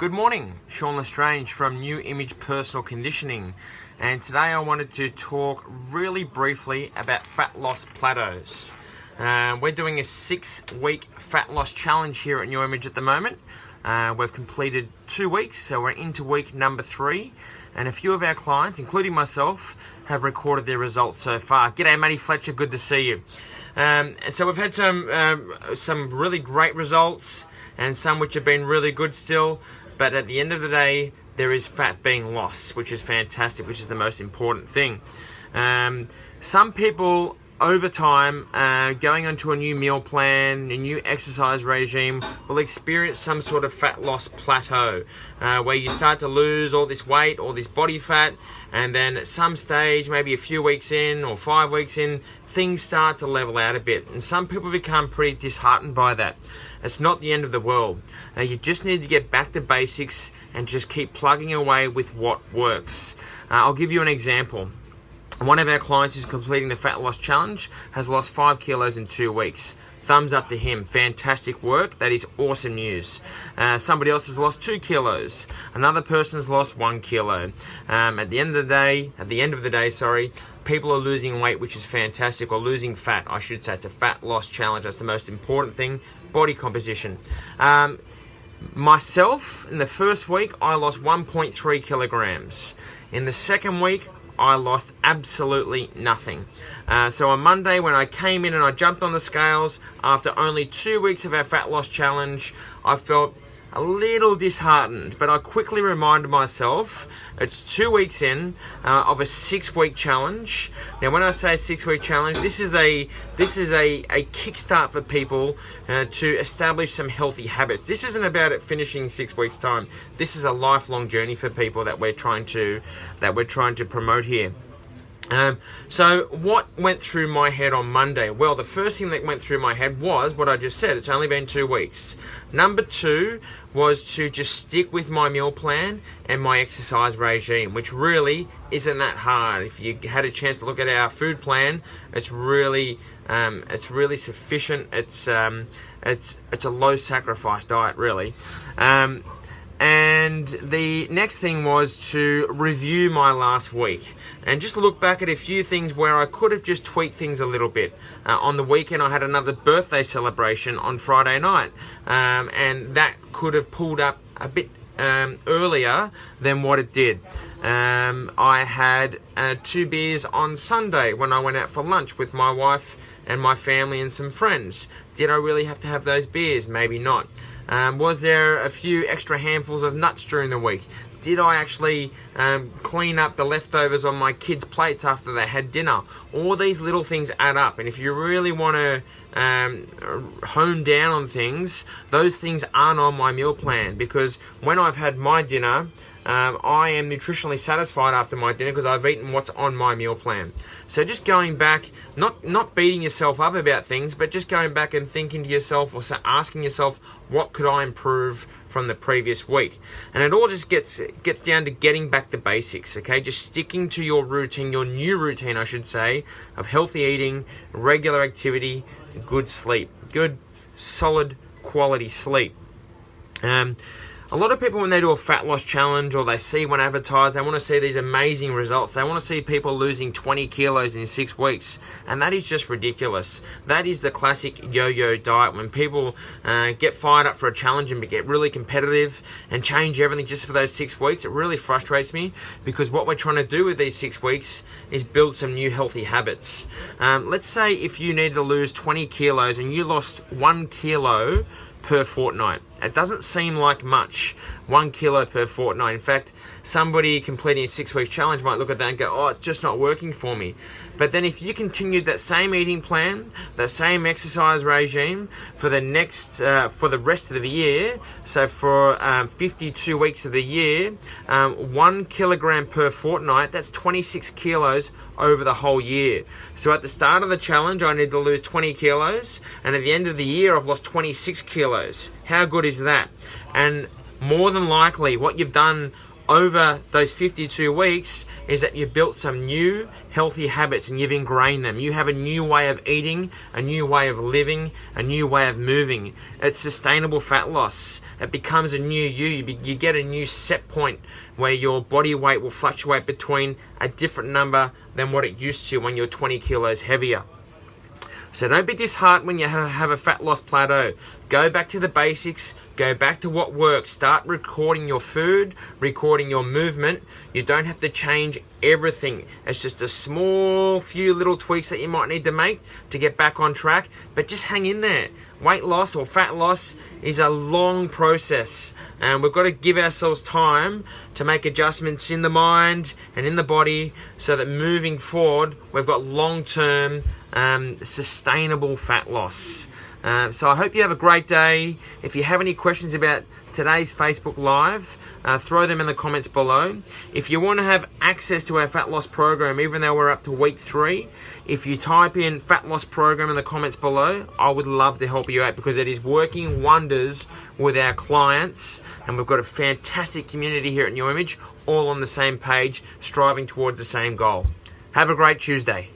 Good morning, Sean Lestrange from New Image Personal Conditioning, and today I wanted to talk really briefly about fat loss plateaus. We're doing a 6-week fat loss challenge here at New Image at the moment. We've completed 2 weeks, so we're into week number 3, and a few of our clients, including myself, have recorded their results so far. G'day Matty Fletcher, good to see you. So we've had some really great results and some which have been really good still. But at the end of the day, there is fat being lost, which is fantastic, which is the most important thing. Some people, over time, going onto a new meal plan, a new exercise regime, will experience some sort of fat loss plateau, where you start to lose all this weight, all this body fat, and then at some stage, maybe a few weeks in or 5 weeks in, things start to level out a bit. And some people become pretty disheartened by that. It's not the end of the world. You just need to get back to basics and just keep plugging away with what works. I'll give you an example. One of our clients who's completing the fat loss challenge has lost 5 kilos in 2 weeks. Thumbs up to him. Fantastic work. That is awesome news. Somebody else has lost 2 kilos. Another person's lost 1 kilo. At the end of the day, people are losing weight, which is fantastic, or losing fat, I should say. It's a fat loss challenge. That's the most important thing. Body composition. Myself, in the first week, I lost 1.3 kilograms. In the second week, I lost absolutely nothing. So on Monday, when I came in and I jumped on the scales, after only 2 weeks of our fat loss challenge, I felt a little disheartened, but I quickly reminded myself it's 2 weeks in of a 6-week challenge. Now, when I say 6-week challenge, this is a kickstart for people to establish some healthy habits. This isn't about it finishing 6 weeks' time. This is a lifelong journey for people that we're trying to promote here. So what went through my head on Monday? Well, the first thing that went through my head was what I just said. It's only been 2 weeks. Number 2 was to just stick with my meal plan and my exercise regime, which really isn't that hard. If you had a chance to look at our food plan, it's really sufficient. It's a low sacrifice diet, really. And the next thing was to review my last week and just look back at a few things where I could have just tweaked things a little bit. On the weekend, I had another birthday celebration on Friday night, and that could have pulled up a bit earlier than what it did. I had 2 beers on Sunday when I went out for lunch with my wife and my family and some friends. Did I really have to have those beers? Maybe not. Was there a few extra handfuls of nuts during the week? Did I actually clean up the leftovers on my kids' plates after they had dinner? All these little things add up, and if you really want to hone down on things, those things aren't on my meal plan, because when I've had my dinner, I am nutritionally satisfied after my dinner because I've eaten what's on my meal plan. So just going back, not beating yourself up about things, but just going back and thinking to yourself, or asking yourself, what could I improve from the previous week? And it all just gets down to getting back to basics, okay? Just sticking to your routine, your new routine, I should say, of healthy eating, regular activity, good sleep, good, solid, quality sleep. A lot of people, when they do a fat loss challenge or they see one advertised, they want to see these amazing results. They want to see people losing 20 kilos in 6 weeks, and that is just ridiculous. That is the classic yo-yo diet. When people get fired up for a challenge and get really competitive and change everything just for those 6 weeks, it really frustrates me, because what we're trying to do with these 6 weeks is build some new healthy habits. Let's say if you needed to lose 20 kilos and you lost 1 kilo per fortnight. It doesn't seem like much, 1 kilo per fortnight. In fact, somebody completing a 6-week challenge might look at that and go, oh, it's just not working for me. But then if you continued that same eating plan, that same exercise regime for the rest of the year, so for 52 weeks of the year, 1 kilogram per fortnight, that's 26 kilos over the whole year. So at the start of the challenge, I need to lose 20 kilos, and at the end of the year, I've lost 26 kilos. How good is that? And more than likely, what you've done over those 52 weeks is that you've built some new healthy habits and you've ingrained them. You have a new way of eating, a new way of living, a new way of moving. It's sustainable fat loss. It becomes a new you. You get a new set point where your body weight will fluctuate between a different number than what it used to when you're 20 kilos heavier. So don't be disheartened when you have a fat loss plateau. Go back to the basics. Go back to what works. Start recording your food, recording your movement. You don't have to change everything. It's just a small few little tweaks that you might need to make to get back on track. But just hang in there. Weight loss or fat loss is a long process, and we've got to give ourselves time to make adjustments in the mind and in the body so that moving forward we've got long-term sustainable fat loss. So I hope you have a great day. If you have any questions about today's Facebook Live, throw them in the comments below. If you want to have access to our fat loss program, even though we're up to week 3, if you type in fat loss program in the comments below, I would love to help you out because it is working wonders with our clients, and we've got a fantastic community here at New Image, all on the same page, striving towards the same goal. Have a great Tuesday.